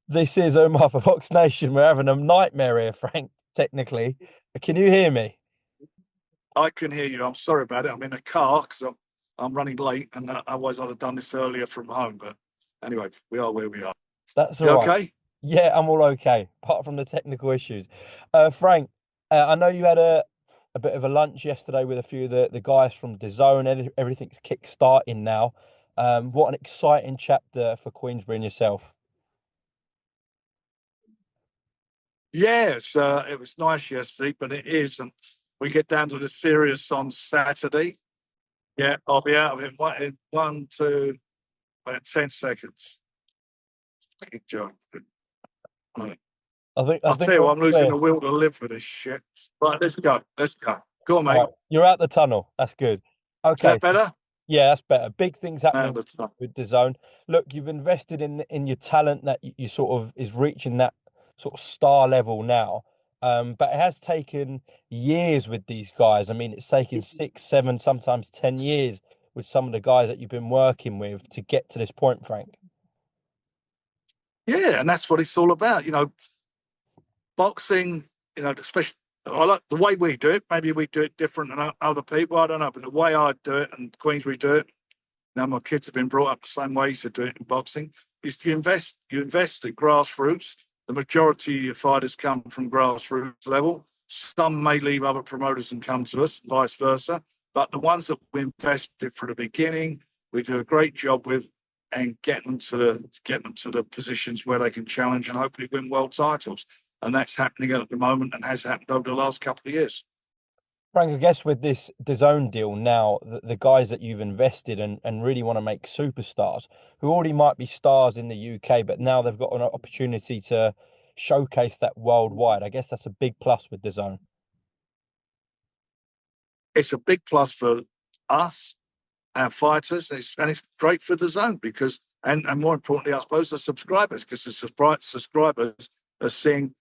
This is Umar for BoxNation. We're having a nightmare here, Frank, technically. Can you hear me? I can hear you. I'm sorry about it. I'm in a car because I'm running late, and otherwise I'd have done this earlier from home. But anyway, we are where we are. That's all You right. okay? Yeah, I'm all okay, apart from the technical issues. Frank, I know you had a bit of a lunch yesterday with a few of the guys from DAZN. Everything's kick-starting now. What an exciting chapter for Queensberry and yourself. Yes, it was nice yesterday, but it isn't. We get down to the serious on Saturday. Yeah, I'll be out of it in one, two, about 10 seconds. Fucking joke. Right. I I'll think tell you we're what, all I'm losing clear. the will to live for this shit. Right, let's go. Let's go. Go on, All mate. right, you're out the tunnel. That's good. Is that Okay. better? Yeah, that's better. Big things Out of happening the tunnel. with the zone. Look, you've invested in your talent that you sort of is reaching that sort of star level now. But it has taken years with these guys. I mean, it's taken 6, 7, sometimes 10 years with some of the guys that you've been working with to get to this point, Frank. Yeah, and that's what it's all about. Boxing, especially I like the way we do it. Maybe we do it different than other people. I don't know, but the way I do it and Queensberry do it. Now my kids have been brought up the same way to do it in boxing. Is you invest at grassroots. The majority of your fighters come from grassroots level. Some may leave other promoters and come to us, vice versa. But the ones that we invested from the beginning, we do a great job with, and get them to the positions where they can challenge and hopefully win world titles. And that's happening at the moment and has happened over the last couple of years. Frank, I guess with this DAZN deal now, the guys that you've invested and really want to make superstars, who already might be stars in the UK, but now they've got an opportunity to showcase that worldwide. I guess that's a big plus with DAZN. It's a big plus for us, our fighters, and it's great for the zone because, and more importantly, I suppose the subscribers, because the subscribers are seeing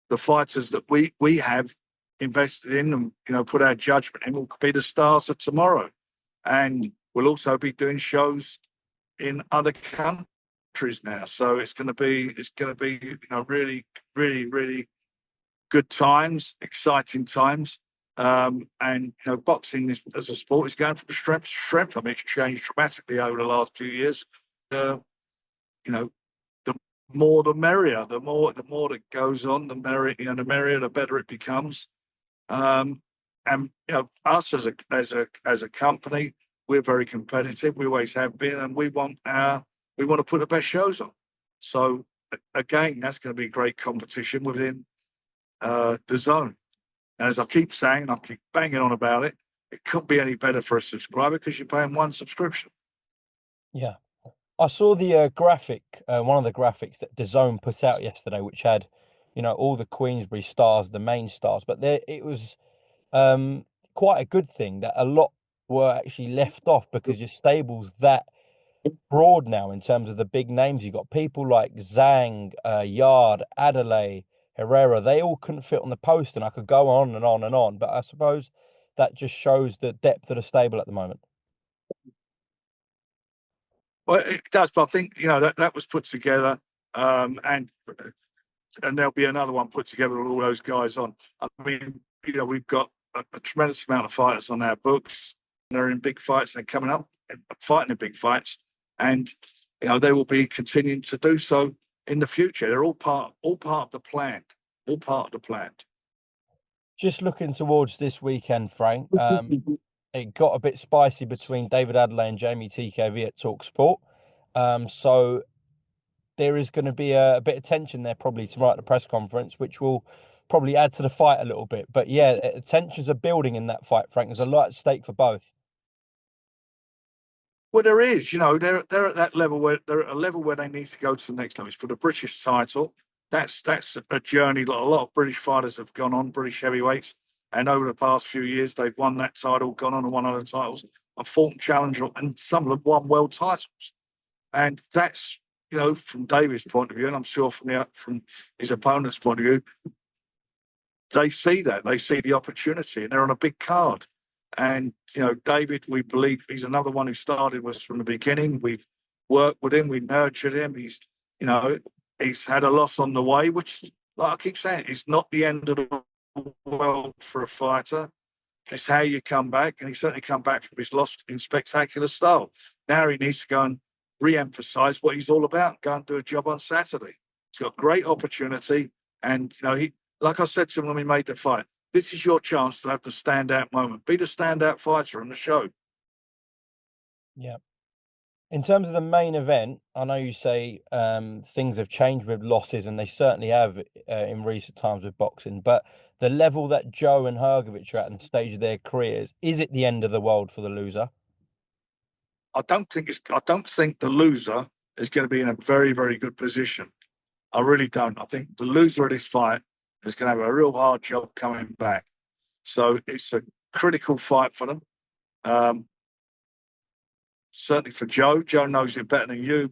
the fighters that we have invested in and put our judgment in will be the stars of tomorrow, and we'll also be doing shows in other countries now. So it's going to be really really really good times, exciting times. And boxing as a sport is going from strength to strength. I mean, it's changed dramatically over the last few years. Uh, the more the merrier. The more that goes on, the merrier. The merrier, the better it becomes. And us as a company, we're very competitive. We always have been, and we want to put the best shows on. So again, that's going to be great competition within the zone. And as I keep saying, I keep banging on about it, it couldn't be any better for a subscriber because you're paying one subscription. Yeah. I saw the graphic, one of the graphics that DAZN put out yesterday, which had, all the Queensberry stars, the main stars, but it was quite a good thing that a lot were actually left off because your stable's that broad now in terms of the big names. You got people like Zhang, Yard, Adeleye, Herrera. They all couldn't fit on the post, and I could go on and on and on. But I suppose that just shows the depth of the stable at the moment. Well, it does, but I think that was put together, and there'll be another one put together with all those guys on. I mean, we've got a tremendous amount of fighters on our books. They're in big fights. They're coming up and fighting in big fights, and they will be continuing to do so in the future. They're all part of the plan. All part of the plan. Just looking towards this weekend, Frank, it got a bit spicy between David Adeleye and Jamie TKV at TalkSport. So there is going to be a bit of tension there probably tomorrow at the press conference, which will probably add to the fight a little bit. But yeah, tensions are building in that fight, Frank. There's a lot at stake for both. Well, there is, they're at that level where they're at a level where they need to go to the next level. It's for the British title. That's a journey that a lot of British fighters have gone on, British heavyweights, and over the past few years they've won that title, gone on and won other titles, and fought and challenged, and some of them won world titles. And that's from David's point of view, and I'm sure from his opponent's point of view, they see that. They see the opportunity, and they're on a big card. And, David, we believe he's another one who started with us from the beginning. We've worked with him. We nurtured him. He's, He's had a loss on the way, which, like I keep saying, is not the end of the world for a fighter. It's how you come back, and he certainly come back from his loss in spectacular style. Now he needs to go and re-emphasise what he's all about. Go and do a job on Saturday. He's got great opportunity, and he, like I said to him when we made the fight, this is your chance to have the standout moment. Be the standout fighter on the show. Yeah. In terms of the main event, I know you say things have changed with losses, and they certainly have in recent times with boxing. But the level that Joe and Hrgovic are at and the stage of their careers, is it the end of the world for the loser? I don't think the loser is going to be in a very, very good position. I really don't. I think the loser of this fight is going to have a real hard job coming back. So it's a critical fight for them. Certainly for Joe. Joe knows it better than you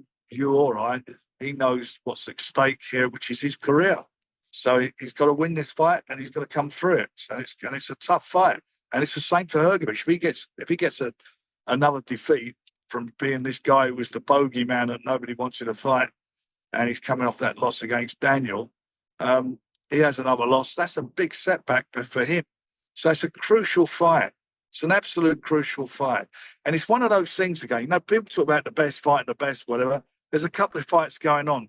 or I. He knows what's at stake here, which is his career. So he's got to win this fight, and he's got to come through it. So it's a tough fight, and it's the same for Hrgovic. If he gets another defeat from being this guy who was the bogeyman that nobody wanted to fight, and he's coming off that loss against Daniel, he has another loss. That's a big setback for him. So it's a crucial fight. It's an absolute crucial fight. And it's one of those things again. People talk about the best fight and the best whatever. There's a couple of fights going on.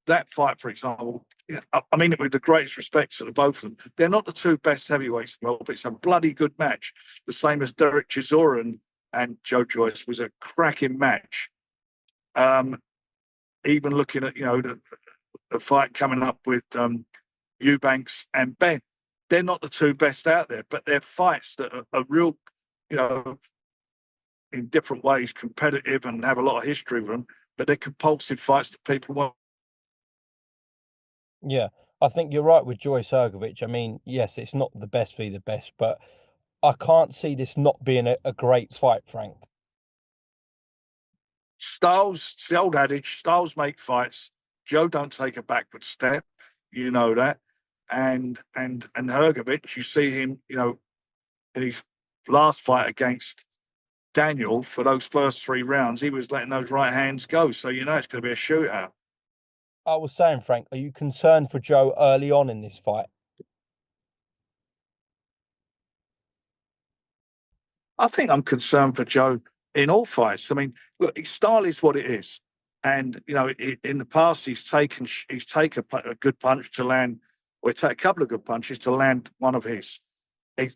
That fight, for example, I mean it with the greatest respect to the both of them. They're not the two best heavyweights in the world, but it's a bloody good match. The same as Derek Chisora and Joe Joyce was a cracking match. Even looking at, the fight coming up with Eubanks and Ben. They're not the two best out there, but they're fights that are real, in different ways, competitive and have a lot of history of them, but they're compulsive fights that people want. Yeah, I think you're right with Joyce-Hrgovic. I mean, yes, it's not the best v the best, but I can't see this not being a great fight, Frank. Styles, it's the old adage, styles make fights. Joe don't take a backward step, you know that. And Hrgovic, you see him, in his last fight against Daniel, for those first 3 rounds, he was letting those right hands go. So it's going to be a shootout. I was saying, Frank, are you concerned for Joe early on in this fight? I think I'm concerned for Joe in all fights. I mean, look, his style is what it is. And, in the past, he's taken a good punch to land, or take a couple of good punches to land one of his. I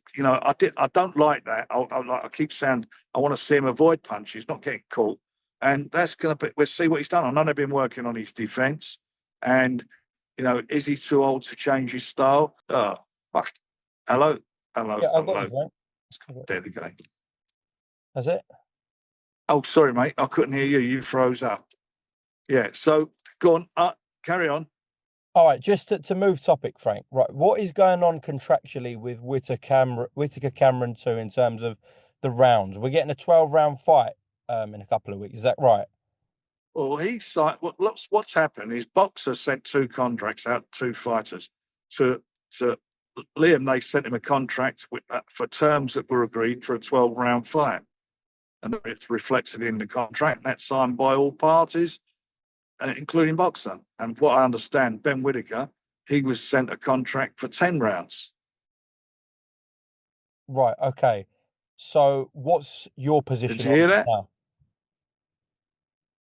don't like that. I keep saying I want to see him avoid punches, not getting caught. And that's going to be, we'll see what he's done. I know they've been working on his defense. And, is he too old to change his style? Fuck. Hello. Yeah, I've got you, Frank. There we go. That's it. Oh, sorry, mate. I couldn't hear you. You froze up. Yeah. So go on. Carry on. All right, just to move topic, Frank. Right, what is going on contractually with Whittaker-Cameron 2 in terms of the rounds? We're getting a 12-round fight in a couple of weeks. Is that right? Well, he's like, what's happened is Boxer sent 2 contracts out, 2 fighters. To Liam, they sent him a contract for terms that were agreed for a 12-round fight. And it's reflected in the contract, and that's signed by all parties, including Boxer. And what I understand, Ben Whittaker, he was sent a contract for 10 rounds. Right, okay. So what's your position Did you hear that? now?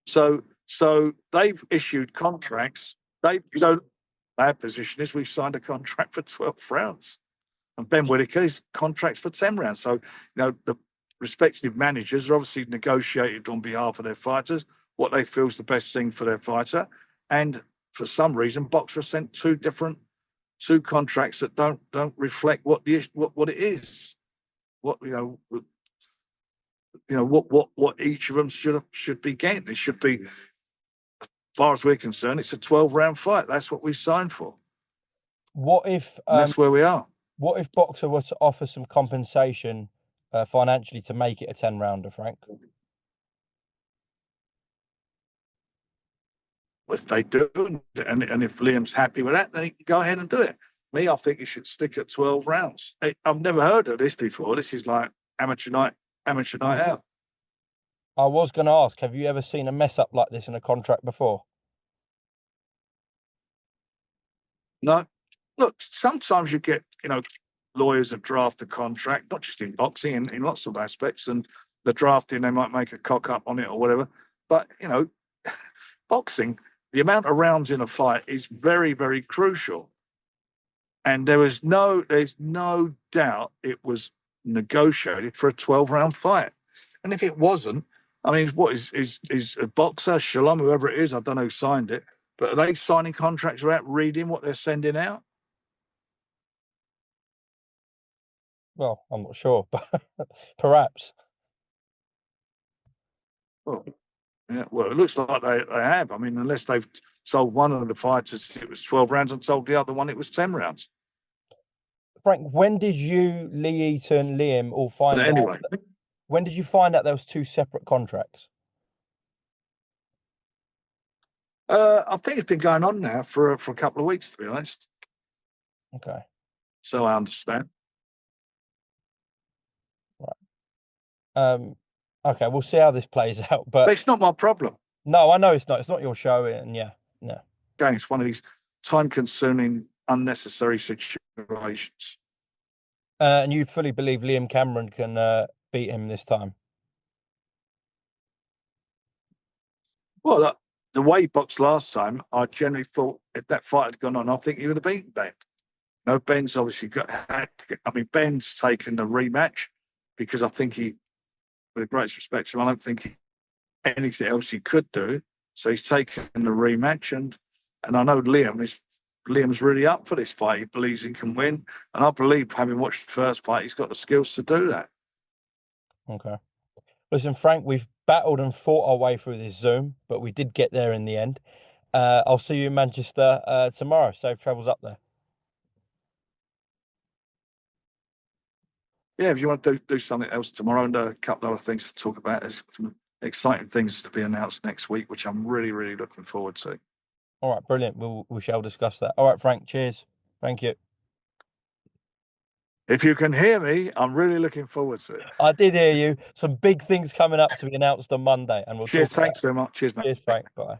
So they've issued contracts. Our position is we've signed a contract for 12 rounds. And Ben Whittaker's contracts for 10 rounds. So, the respective managers are obviously negotiated on behalf of their fighters what they feel is the best thing for their fighter. And for some reason, Boxer sent 2 contracts that don't reflect what it is. What each of them should be getting. It should be, as far as we're concerned, it's a 12-round fight. That's what we signed for. What if and that's where we are. What if Boxer were to offer some compensation financially to make it a 10-rounder, Frank? If they do, and if Liam's happy with that, then he can go ahead and do it. I think he should stick at 12 rounds. I've never heard of this before. This is like amateur night out. I was going to ask, have you ever seen a mess up like this in a contract before? No, look, sometimes you get, lawyers that draft a contract, not just in boxing, in lots of aspects, and the drafting, they might make a cock up on it or whatever. But, boxing, the amount of rounds in a fight is very, very crucial. And there's no doubt it was negotiated for a 12-round fight. And if it wasn't, I mean, what is a boxer, Shalom, whoever it is, I don't know who signed it, but are they signing contracts without reading what they're sending out? Well, I'm not sure, but perhaps. Well, yeah, well, it looks like they have. I mean, unless they've told one of the fighters it was 12 rounds and told the other one it was 10 rounds. Frank, when did you, Lee Eaton, Liam all find But out? anyway, When did you find out there was two separate contracts? I think it's been going on now for a couple of weeks, to be honest. Okay. So I understand. Right. Okay, we'll see how this plays out. But But it's not my problem. no, I know it's not. It's not your show, and yeah, no. Again, it's one of these time-consuming, unnecessary situations. And you fully believe Liam Cameron can beat him this time? Well, look, the way he boxed last time, I generally thought if that fight had gone on, I think he would have beaten Ben. No, Ben's obviously Ben's taken the rematch because I think he, with the greatest respect to him, I don't think anything else he could do. So he's taken the rematch, and I know Liam's really up for this fight. He believes he can win, and I believe, having watched the first fight, he's got the skills to do that. Okay. Listen, Frank, we've battled and fought our way through this Zoom, but we did get there in the end. I'll see you in Manchester tomorrow. Safe travels up there. Yeah, if you want to do something else tomorrow and a couple of other things to talk about, there's some exciting things to be announced next week, which I'm really, really looking forward to. All right, brilliant. We shall discuss that. All right, Frank. Cheers. Thank you. If you can hear me, I'm really looking forward to it. I did hear you. Some big things coming up to be announced on Monday, and we'll Cheers. talk about Thanks so much. Cheers, it. mate. Cheers, Frank. Bye.